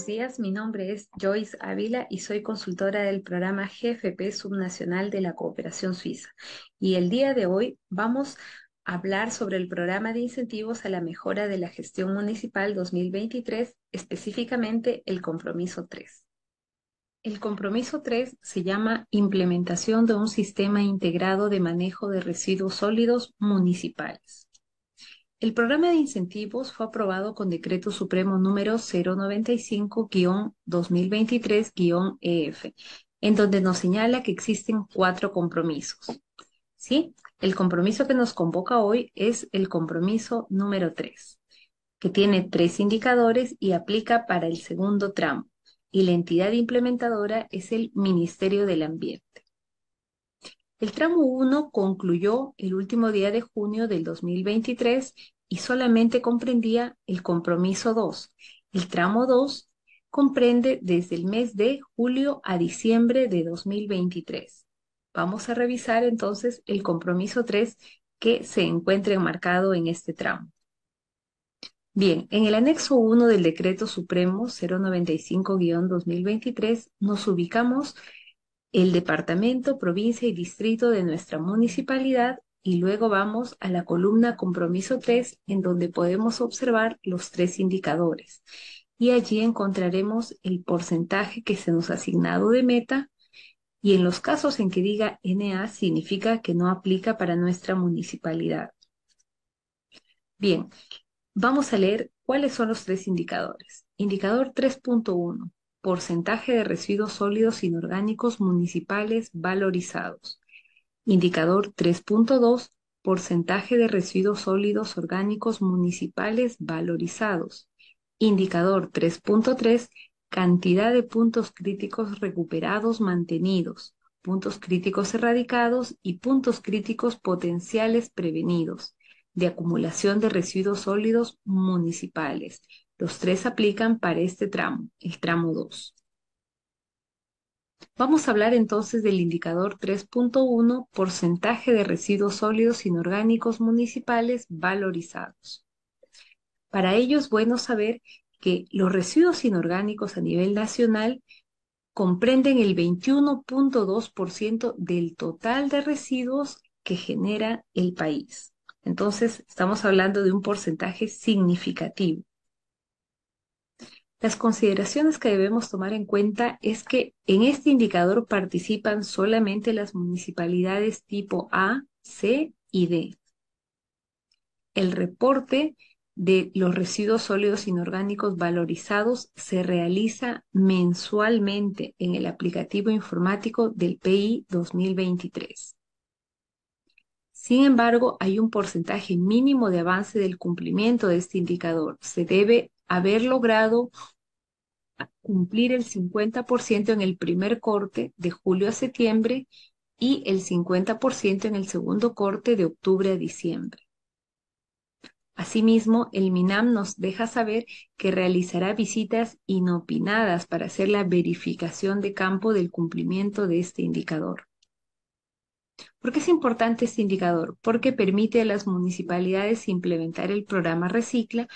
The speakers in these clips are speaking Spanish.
buenos días. Mi nombre es Joyce Ávila y soy consultora del programa GFP Subnacional de la Cooperación Suiza. Y el día de hoy vamos a hablar sobre el programa de incentivos a la mejora de la gestión municipal 2023, específicamente el compromiso 3. El compromiso 3 se llama Implementación de un sistema integrado de manejo de residuos sólidos municipales. El programa de incentivos fue aprobado con Decreto Supremo número 095-2023-EF, en donde nos señala que existen 4 compromisos. ¿Sí? El compromiso que nos convoca hoy es el compromiso número 3, que tiene 3 indicadores y aplica para el segundo tramo, y la entidad implementadora es el Ministerio del Ambiente. El tramo 1 concluyó el último día de junio del 2023 y solamente comprendía el compromiso 2. El tramo 2 comprende desde el mes de julio a diciembre de 2023. Vamos a revisar entonces el compromiso 3 que se encuentra enmarcado en este tramo. Bien, en el anexo 1 del Decreto Supremo 095-2023 nos ubicamos el departamento, provincia y distrito de nuestra municipalidad y luego vamos a la columna compromiso 3 en donde podemos observar los 3 indicadores y allí encontraremos el porcentaje que se nos ha asignado de meta y en los casos en que diga NA significa que no aplica para nuestra municipalidad. Bien, vamos a leer cuáles son los 3 indicadores. Indicador 3.1. Porcentaje de residuos sólidos inorgánicos municipales valorizados. Indicador 3.2. Porcentaje de residuos sólidos orgánicos municipales valorizados. Indicador 3.3. Cantidad de puntos críticos recuperados mantenidos, puntos críticos erradicados y puntos críticos potenciales prevenidos de acumulación de residuos sólidos municipales. Los 3 aplican para este tramo, el tramo 2. Vamos a hablar entonces del indicador 3.1, porcentaje de residuos sólidos inorgánicos municipales valorizados. Para ello es bueno saber que los residuos inorgánicos a nivel nacional comprenden el 21.2% del total de residuos que genera el país. Entonces, estamos hablando de un porcentaje significativo. Las consideraciones que debemos tomar en cuenta es que en este indicador participan solamente las municipalidades tipo A, C y D. El reporte de los residuos sólidos inorgánicos valorizados se realiza mensualmente en el aplicativo informático del PI 2023. Sin embargo, hay un porcentaje mínimo de avance del cumplimiento de este indicador. Se debe haber logrado cumplir el 50% en el primer corte de julio a septiembre y el 50% en el segundo corte de octubre a diciembre. Asimismo, el MINAM nos deja saber que realizará visitas inopinadas para hacer la verificación de campo del cumplimiento de este indicador. ¿Por qué es importante este indicador? Porque permite a las municipalidades implementar el programa Recicla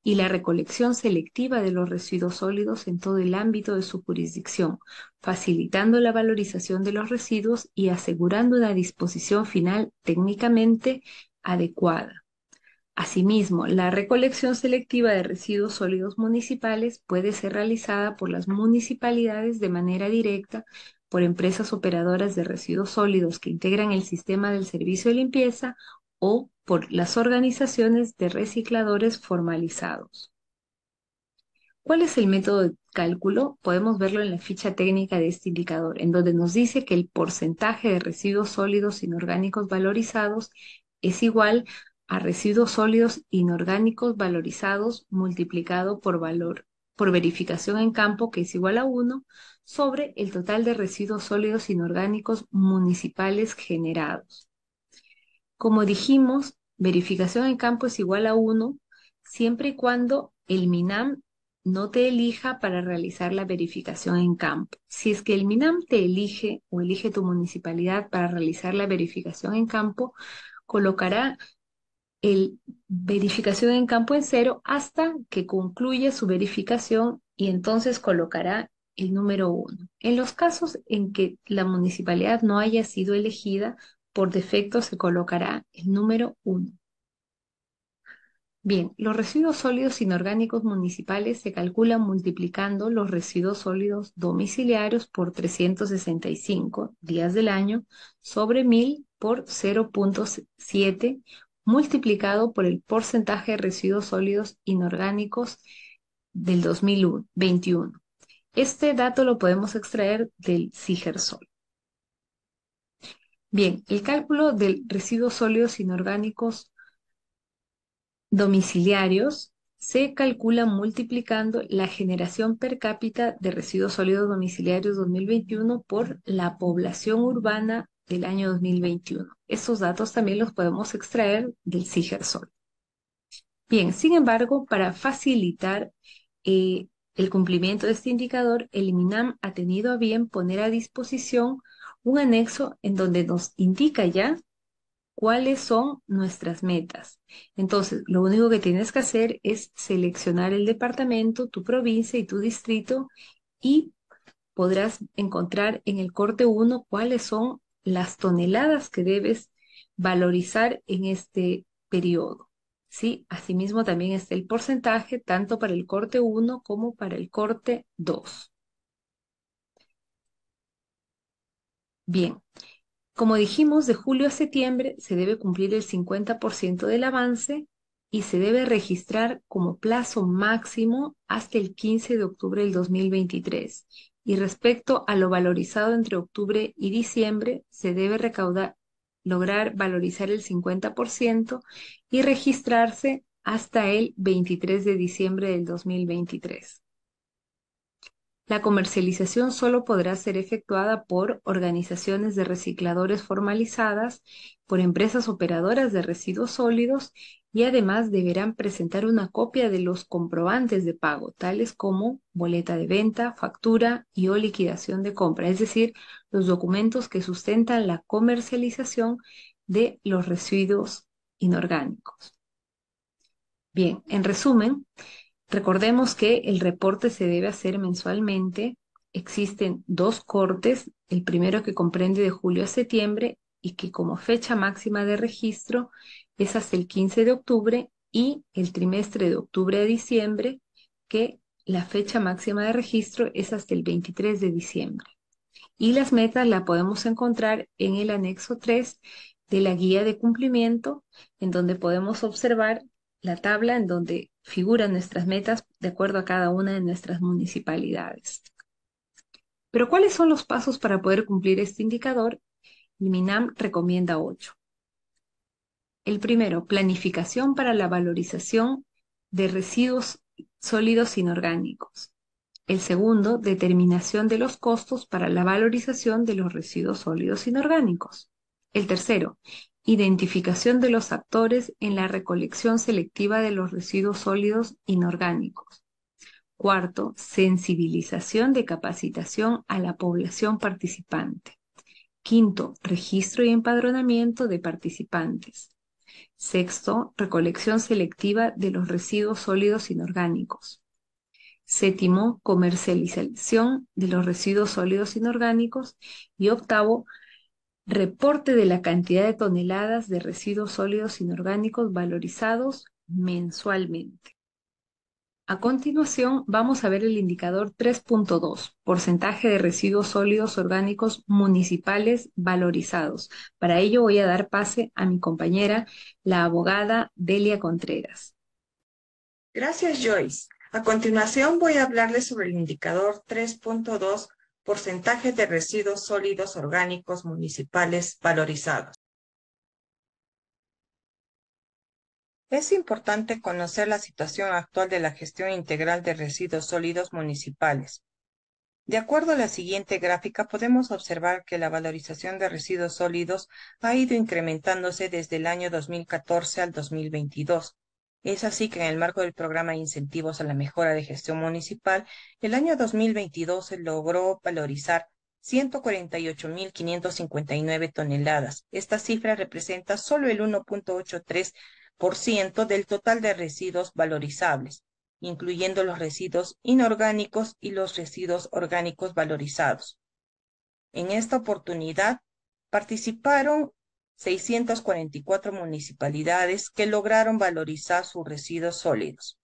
y la recolección selectiva de los residuos sólidos en todo el ámbito de su jurisdicción, facilitando la valorización de los residuos y asegurando una disposición final técnicamente adecuada. Asimismo, la recolección selectiva de residuos sólidos municipales puede ser realizada por las municipalidades de manera directa, por empresas operadoras de residuos sólidos que integran el sistema del servicio de limpieza o por las organizaciones de recicladores formalizados. ¿Cuál es el método de cálculo? Podemos verlo en la ficha técnica de este indicador, en donde nos dice que el porcentaje de residuos sólidos inorgánicos valorizados es igual a residuos sólidos inorgánicos valorizados multiplicado por verificación en campo, que es igual a 1, sobre el total de residuos sólidos inorgánicos municipales generados. Como dijimos, verificación en campo es igual a 1 siempre y cuando el MINAM no te elija para realizar la verificación en campo. Si es que el MINAM te elige o elige tu municipalidad para realizar la verificación en campo, colocará el verificación en campo en 0 hasta que concluya su verificación y entonces colocará el número 1. En los casos en que la municipalidad no haya sido elegida, por defecto se colocará el número 1. Bien, los residuos sólidos inorgánicos municipales se calculan multiplicando los residuos sólidos domiciliarios por 365 días del año sobre 1000 por 0,7 multiplicado por el porcentaje de residuos sólidos inorgánicos del 2021. Este dato lo podemos extraer del CIGERSOL. Bien, el cálculo de residuos sólidos inorgánicos domiciliarios se calcula multiplicando la generación per cápita de residuos sólidos domiciliarios 2021 por la población urbana del año 2021. Estos datos también los podemos extraer del CIGERSOL. Bien, sin embargo, para facilitar el cumplimiento de este indicador, el INMINAM ha tenido a bien poner a disposición un anexo en donde nos indica ya cuáles son nuestras metas. Entonces, lo único que tienes que hacer es seleccionar el departamento, tu provincia y tu distrito y podrás encontrar en el corte 1 cuáles son las toneladas que debes valorizar en este periodo. ¿Sí? Asimismo, también está el porcentaje tanto para el corte 1 como para el corte 2. Bien, como dijimos, de julio a septiembre se debe cumplir el 50% del avance y se debe registrar como plazo máximo hasta el 15 de octubre del 2023. Y respecto a lo valorizado entre octubre y diciembre, se debe lograr valorizar el 50% y registrarse hasta el 23 de diciembre del 2023. La comercialización solo podrá ser efectuada por organizaciones de recicladores formalizadas, por empresas operadoras de residuos sólidos y además deberán presentar una copia de los comprobantes de pago, tales como boleta de venta, factura y o liquidación de compra, es decir, los documentos que sustentan la comercialización de los residuos inorgánicos. Bien, en resumen, recordemos que el reporte se debe hacer mensualmente. Existen dos cortes, el primero que comprende de julio a septiembre y que como fecha máxima de registro es hasta el 15 de octubre y el trimestre de octubre a diciembre, que la fecha máxima de registro es hasta el 23 de diciembre. Y las metas las podemos encontrar en el anexo 3 de la guía de cumplimiento, en donde podemos observar la tabla en donde figuran nuestras metas de acuerdo a cada una de nuestras municipalidades. Pero ¿cuáles son los pasos para poder cumplir este indicador? El MINAM recomienda 8. El primero, planificación para la valorización de residuos sólidos inorgánicos. El segundo, determinación de los costos para la valorización de los residuos sólidos inorgánicos. El tercero, identificación de los actores en la recolección selectiva de los residuos sólidos inorgánicos. Cuarto, sensibilización de capacitación a la población participante. Quinto, registro y empadronamiento de participantes. Sexto, recolección selectiva de los residuos sólidos inorgánicos. Séptimo, comercialización de los residuos sólidos inorgánicos. Y octavo, reporte de la cantidad de toneladas de residuos sólidos inorgánicos valorizados mensualmente. A continuación, vamos a ver el indicador 3.2, porcentaje de residuos sólidos orgánicos municipales valorizados. Para ello voy a dar pase a mi compañera, la abogada Delia Contreras. Gracias, Joyce. A continuación voy a hablarles sobre el indicador 3.2, porcentaje de residuos sólidos orgánicos municipales valorizados. Es importante conocer la situación actual de la gestión integral de residuos sólidos municipales. De acuerdo a la siguiente gráfica, podemos observar que la valorización de residuos sólidos ha ido incrementándose desde el año 2014 al 2022. Es así que en el marco del programa de incentivos a la mejora de gestión municipal, el año 2022 se logró valorizar 148.559 toneladas. Esta cifra representa solo el 1.83% del total de residuos valorizables. incluyendo los residuos inorgánicos y los residuos orgánicos valorizados. En esta oportunidad participaron 644 municipalidades que lograron valorizar sus residuos sólidos.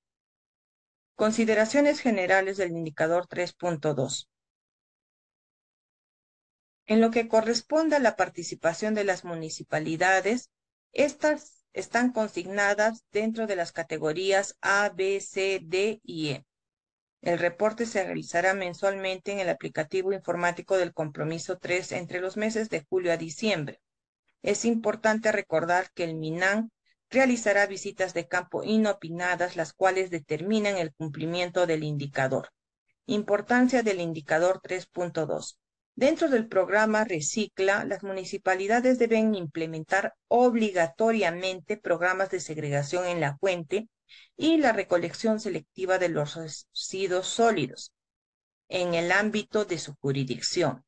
Consideraciones generales del indicador 3.2. En lo que corresponde a la participación de las municipalidades, estas están consignadas dentro de las categorías A, B, C, D y E. El reporte se realizará mensualmente en el aplicativo informático del compromiso 3 entre los meses de julio a diciembre. Es importante recordar que el MINAN realizará visitas de campo inopinadas, las cuales determinan el cumplimiento del indicador. Importancia del indicador 3.2. Dentro del programa Recicla, las municipalidades deben implementar obligatoriamente programas de segregación en la fuente y la recolección selectiva de los residuos sólidos en el ámbito de su jurisdicción.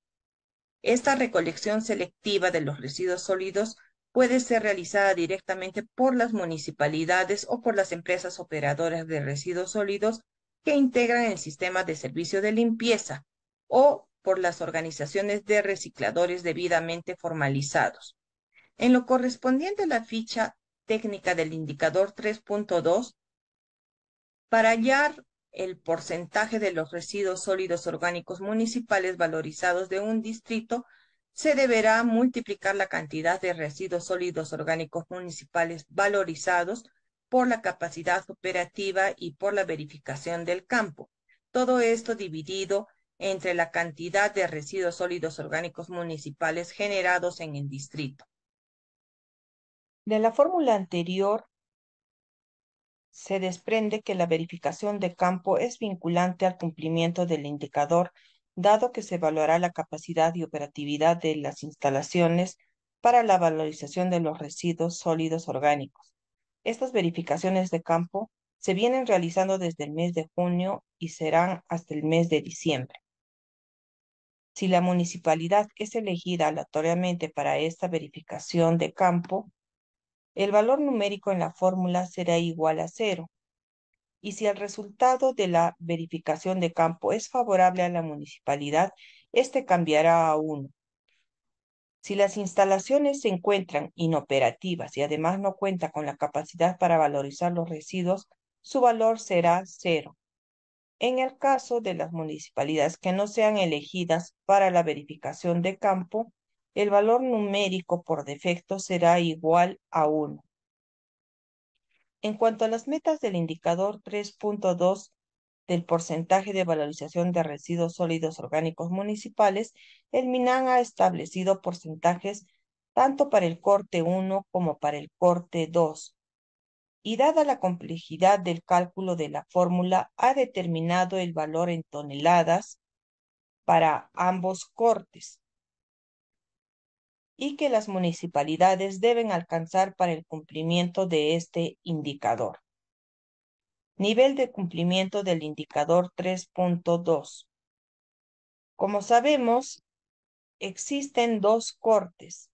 Esta recolección selectiva de los residuos sólidos puede ser realizada directamente por las municipalidades o por las empresas operadoras de residuos sólidos que integran el sistema de servicio de limpieza o por las organizaciones de recicladores debidamente formalizados. En lo correspondiente a la ficha técnica del indicador 3.2, para hallar el porcentaje de los residuos sólidos orgánicos municipales valorizados de un distrito, se deberá multiplicar la cantidad de residuos sólidos orgánicos municipales valorizados por la capacidad operativa y por la verificación del campo. Todo esto dividido entre la cantidad de residuos sólidos orgánicos municipales generados en el distrito. De la fórmula anterior, se desprende que la verificación de campo es vinculante al cumplimiento del indicador, dado que se evaluará la capacidad y operatividad de las instalaciones para la valorización de los residuos sólidos orgánicos. Estas verificaciones de campo se vienen realizando desde el mes de junio y serán hasta el mes de diciembre. Si la municipalidad es elegida aleatoriamente para esta verificación de campo, el valor numérico en la fórmula será igual a 0. Y si el resultado de la verificación de campo es favorable a la municipalidad, este cambiará a 1. Si las instalaciones se encuentran inoperativas y además no cuenta con la capacidad para valorizar los residuos, su valor será 0. En el caso de las municipalidades que no sean elegidas para la verificación de campo, el valor numérico por defecto será igual a 1. En cuanto a las metas del indicador 3.2 del porcentaje de valorización de residuos sólidos orgánicos municipales, el MINAN ha establecido porcentajes tanto para el corte 1 como para el corte 2. Y dada la complejidad del cálculo de la fórmula, ha determinado el valor en toneladas para ambos cortes y que las municipalidades deben alcanzar para el cumplimiento de este indicador. Nivel de cumplimiento del indicador 3.2. Como sabemos, existen 2 cortes.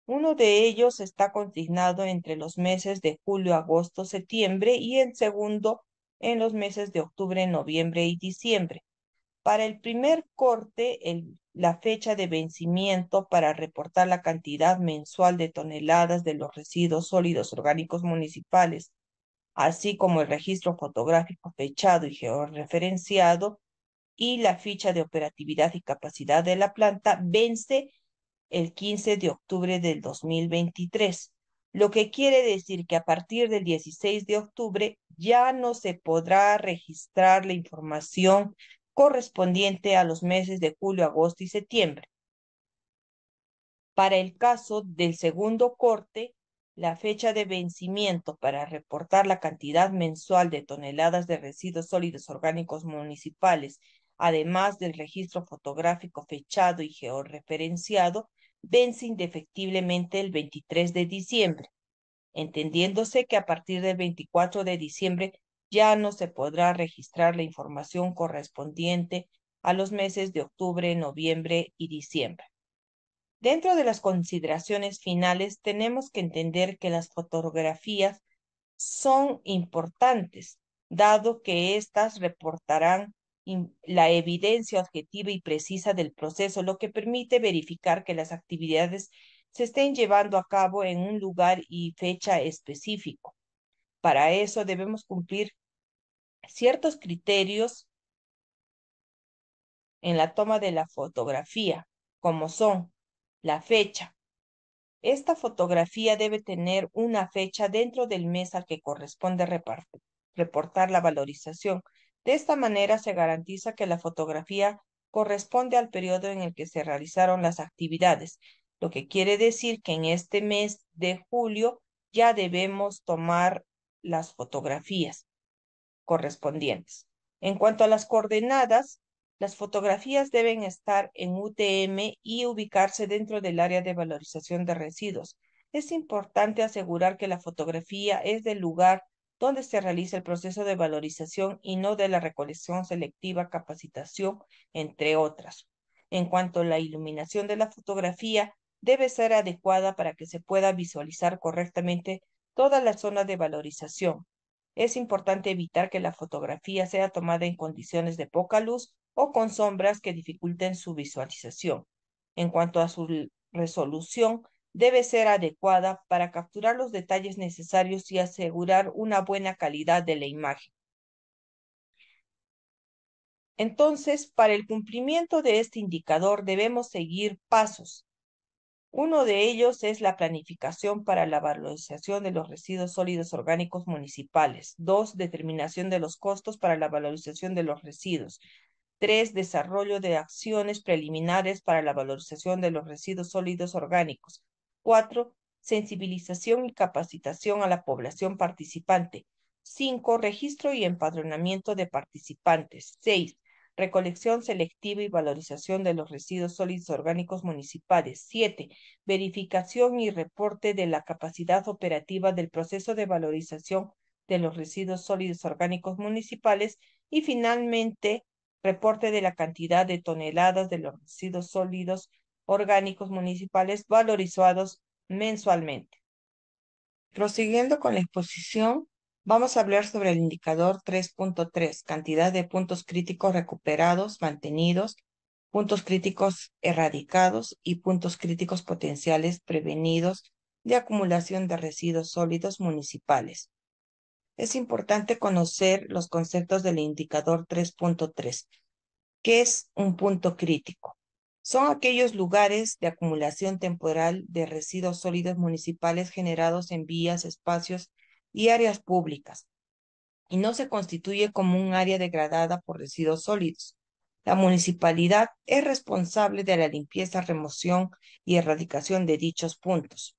Uno de ellos está consignado entre los meses de julio, agosto, septiembre y el segundo en los meses de octubre, noviembre y diciembre. Para el primer corte, la fecha de vencimiento para reportar la cantidad mensual de toneladas de los residuos sólidos orgánicos municipales, así como el registro fotográfico fechado y georreferenciado, y la ficha de operatividad y capacidad de la planta, vence el 15 de octubre del 2023, lo que quiere decir que a partir del 16 de octubre ya no se podrá registrar la información correspondiente a los meses de julio, agosto y septiembre. Para el caso del segundo corte, la fecha de vencimiento para reportar la cantidad mensual de toneladas de residuos sólidos orgánicos municipales, además del registro fotográfico fechado y georreferenciado, vence indefectiblemente el 23 de diciembre, entendiéndose que a partir del 24 de diciembre ya no se podrá registrar la información correspondiente a los meses de octubre, noviembre y diciembre. Dentro de las consideraciones finales, tenemos que entender que las fotografías son importantes, dado que éstas reportarán la evidencia objetiva y precisa del proceso, lo que permite verificar que las actividades se estén llevando a cabo en un lugar y fecha específico. Para eso debemos cumplir ciertos criterios en la toma de la fotografía, como son la fecha. Esta fotografía debe tener una fecha dentro del mes al que corresponde reportar la valorización. De esta manera se garantiza que la fotografía corresponde al periodo en el que se realizaron las actividades, lo que quiere decir que en este mes de julio ya debemos tomar las fotografías correspondientes. En cuanto a las coordenadas, las fotografías deben estar en UTM y ubicarse dentro del área de valorización de residuos. Es importante asegurar que la fotografía es del lugar donde se realiza el proceso de valorización y no de la recolección selectiva, capacitación, entre otras. En cuanto a la iluminación de la fotografía, debe ser adecuada para que se pueda visualizar correctamente toda la zona de valorización. Es importante evitar que la fotografía sea tomada en condiciones de poca luz o con sombras que dificulten su visualización. En cuanto a su resolución, debe ser adecuada para capturar los detalles necesarios y asegurar una buena calidad de la imagen. Entonces, para el cumplimiento de este indicador debemos seguir pasos. Uno de ellos es la planificación para la valorización de los residuos sólidos orgánicos municipales. 2, determinación de los costos para la valorización de los residuos. 3, desarrollo de acciones preliminares para la valorización de los residuos sólidos orgánicos. 4, sensibilización y capacitación a la población participante. 5, registro y empadronamiento de participantes. 6, recolección selectiva y valorización de los residuos sólidos orgánicos municipales. 7, verificación y reporte de la capacidad operativa del proceso de valorización de los residuos sólidos orgánicos municipales. Y finalmente, reporte de la cantidad de toneladas de los residuos sólidos orgánicos municipales valorizados mensualmente. Prosiguiendo con la exposición, vamos a hablar sobre el indicador 3.3, cantidad de puntos críticos recuperados, mantenidos, puntos críticos erradicados y puntos críticos potenciales prevenidos de acumulación de residuos sólidos municipales. Es importante conocer los conceptos del indicador 3.3. ¿Qué es un punto crítico? Son aquellos lugares de acumulación temporal de residuos sólidos municipales generados en vías, espacios y áreas públicas, y no se constituye como un área degradada por residuos sólidos. La municipalidad es responsable de la limpieza, remoción y erradicación de dichos puntos.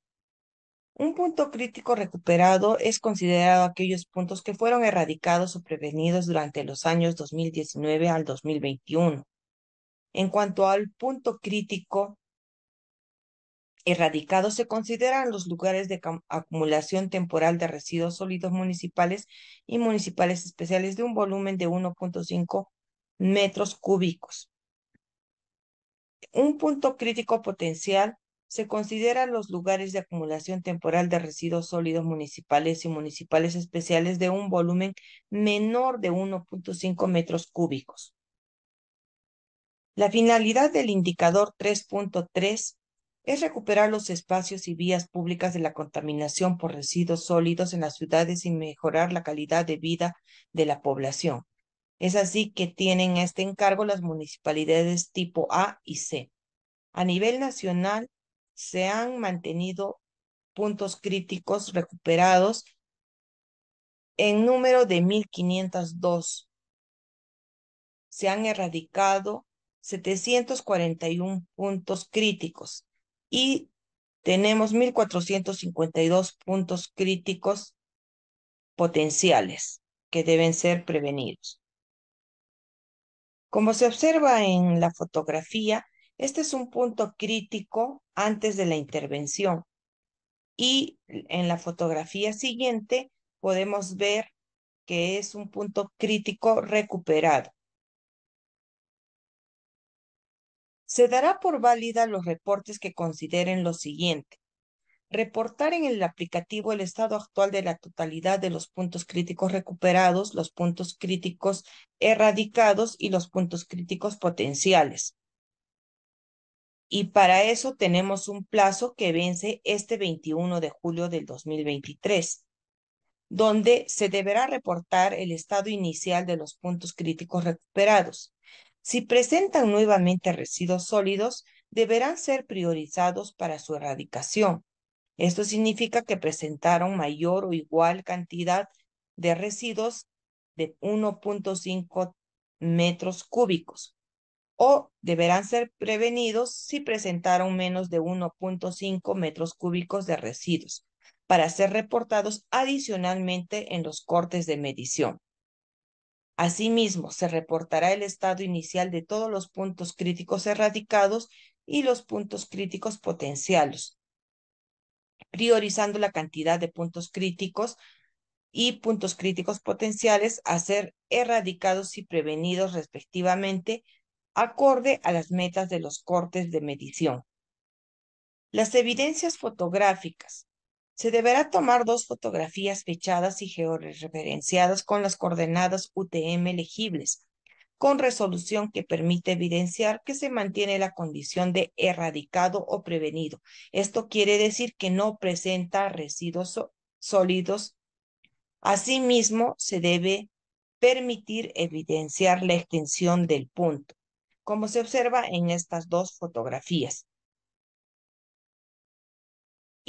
Un punto crítico recuperado es considerado aquellos puntos que fueron erradicados o prevenidos durante los años 2019 al 2021. En cuanto al punto crítico erradicado, se consideran los lugares de acumulación temporal de residuos sólidos municipales y municipales especiales de un volumen de 1.5 metros cúbicos. Un punto crítico potencial se considera los lugares de acumulación temporal de residuos sólidos municipales y municipales especiales de un volumen menor de 1.5 metros cúbicos. La finalidad del indicador 3.3 es recuperar los espacios y vías públicas de la contaminación por residuos sólidos en las ciudades y mejorar la calidad de vida de la población. Es así que tienen este encargo las municipalidades tipo A y C. A nivel nacional se han mantenido puntos críticos recuperados en número de 1.502. Se han erradicado 741 puntos críticos y tenemos 1.452 puntos críticos potenciales que deben ser prevenidos. Como se observa en la fotografía, este es un punto crítico antes de la intervención y en la fotografía siguiente podemos ver que es un punto crítico recuperado. Se dará por válida los reportes que consideren lo siguiente. reportar en el aplicativo el estado actual de la totalidad de los puntos críticos recuperados, los puntos críticos erradicados y los puntos críticos potenciales. Y para eso tenemos un plazo que vence este 21 de julio del 2023, donde se deberá reportar el estado inicial de los puntos críticos recuperados. Si presentan nuevamente residuos sólidos, deberán ser priorizados para su erradicación. Esto significa que presentaron mayor o igual cantidad de residuos de 1.5 metros cúbicos o deberán ser prevenidos si presentaron menos de 1.5 metros cúbicos de residuos para ser reportados adicionalmente en los cortes de medición. Asimismo, se reportará el estado inicial de todos los puntos críticos erradicados y los puntos críticos potenciales, priorizando la cantidad de puntos críticos y puntos críticos potenciales a ser erradicados y prevenidos respectivamente, acorde a las metas de los cortes de medición. Las evidencias fotográficas. Se deberá tomar 2 fotografías fechadas y georreferenciadas con las coordenadas UTM legibles, con resolución que permite evidenciar que se mantiene la condición de erradicado o prevenido. Esto quiere decir que no presenta residuos sólidos. Asimismo, se debe permitir evidenciar la extensión del punto, como se observa en estas 2 fotografías,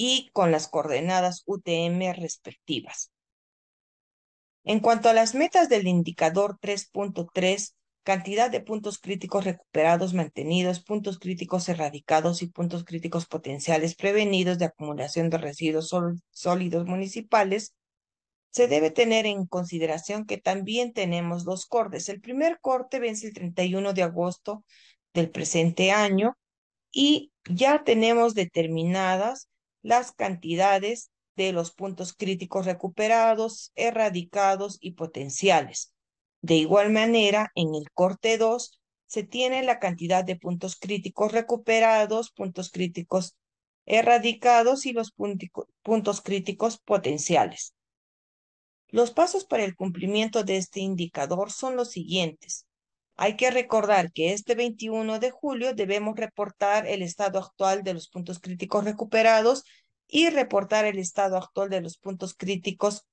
y con las coordenadas UTM respectivas. En cuanto a las metas del indicador 3.3, cantidad de puntos críticos recuperados mantenidos, puntos críticos erradicados y puntos críticos potenciales prevenidos de acumulación de residuos sólidos municipales, se debe tener en consideración que también tenemos 2 cortes. El primer corte vence el 31 de agosto del presente año y ya tenemos determinadas las cantidades de los puntos críticos recuperados, erradicados y potenciales. De igual manera, en el corte 2 se tiene la cantidad de puntos críticos recuperados, puntos críticos erradicados y los puntos críticos potenciales. Los pasos para el cumplimiento de este indicador son los siguientes. Hay que recordar que este 21 de julio debemos reportar el estado actual de los puntos críticos recuperados y reportar el estado actual de los puntos críticos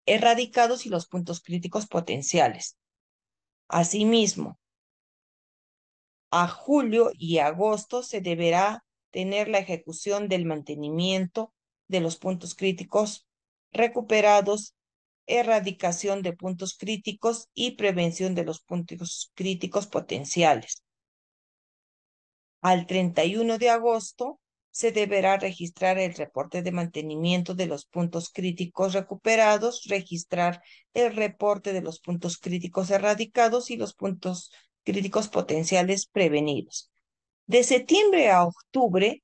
erradicados y los puntos críticos potenciales. Asimismo, a julio y agosto se deberá tener la ejecución del mantenimiento de los puntos críticos recuperados, erradicación de puntos críticos y prevención de los puntos críticos potenciales. Al 31 de agosto se deberá registrar el reporte de mantenimiento de los puntos críticos recuperados, registrar el reporte de los puntos críticos erradicados y los puntos críticos potenciales prevenidos. De septiembre a octubre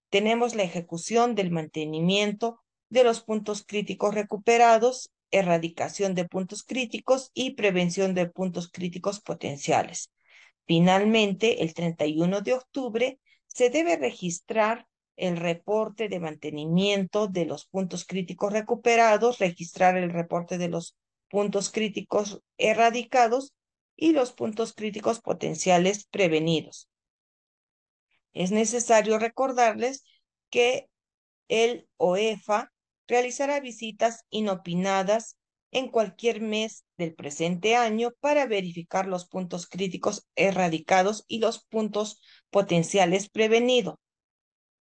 tenemos la ejecución del mantenimiento de los puntos críticos recuperados, erradicación de puntos críticos y prevención de puntos críticos potenciales. Finalmente, el 31 de octubre se debe registrar el reporte de mantenimiento de los puntos críticos recuperados, registrar el reporte de los puntos críticos erradicados y los puntos críticos potenciales prevenidos. Es necesario recordarles que el OEFA realizará visitas inopinadas en cualquier mes del presente año para verificar los puntos críticos erradicados y los puntos potenciales prevenidos,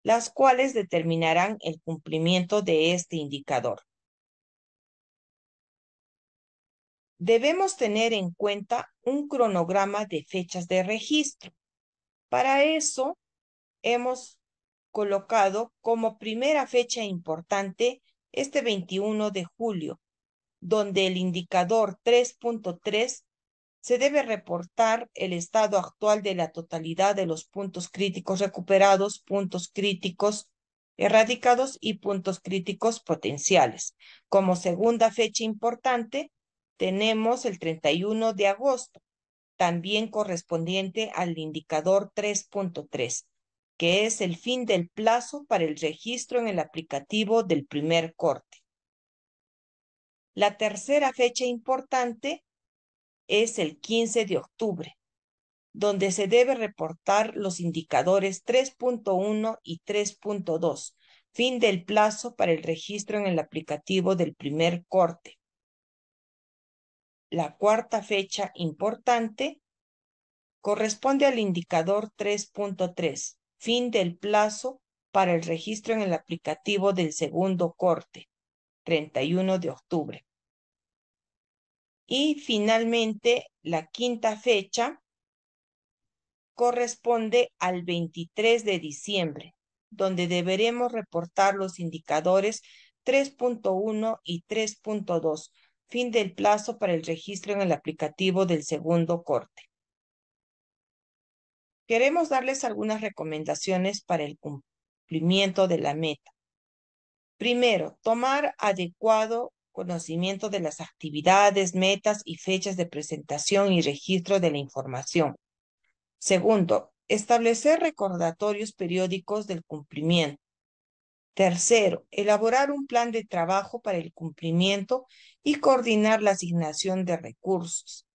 las cuales determinarán el cumplimiento de este indicador. Debemos tener en cuenta un cronograma de fechas de registro. Para eso, hemos colocado como primera fecha importante este 21 de julio, donde el indicador 3.3 se debe reportar el estado actual de la totalidad de los puntos críticos recuperados, puntos críticos erradicados y puntos críticos potenciales. Como segunda fecha importante, tenemos el 31 de agosto, también correspondiente al indicador 3.3, que es el fin del plazo para el registro en el aplicativo del primer corte. La tercera fecha importante es el 15 de octubre, donde se debe reportar los indicadores 3.1 y 3.2, fin del plazo para el registro en el aplicativo del primer corte. La cuarta fecha importante corresponde al indicador 3.3, fin del plazo para el registro en el aplicativo del segundo corte, 31 de octubre. Y finalmente, la quinta fecha corresponde al 23 de diciembre, donde deberemos reportar los indicadores 3.1 y 3.2, fin del plazo para el registro en el aplicativo del segundo corte. Queremos darles algunas recomendaciones para el cumplimiento de la meta. Primero, tomar adecuado conocimiento de las actividades, metas y fechas de presentación y registro de la información. Segundo, establecer recordatorios periódicos del cumplimiento. Tercero, elaborar un plan de trabajo para el cumplimiento y coordinar la asignación de recursos.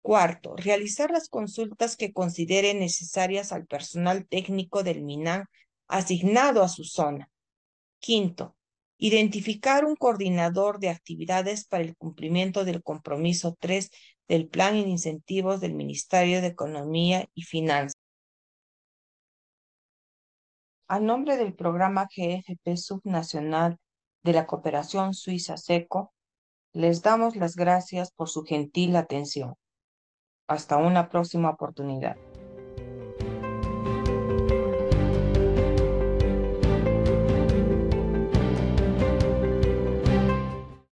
Cuarto, realizar las consultas que considere necesarias al personal técnico del MINAN asignado a su zona. Quinto, identificar un coordinador de actividades para el cumplimiento del compromiso 3 del Plan de Incentivos del Ministerio de Economía y Finanzas. A nombre del programa GFP Subnacional de la Cooperación Suiza SECO, les damos las gracias por su gentil atención. Hasta una próxima oportunidad.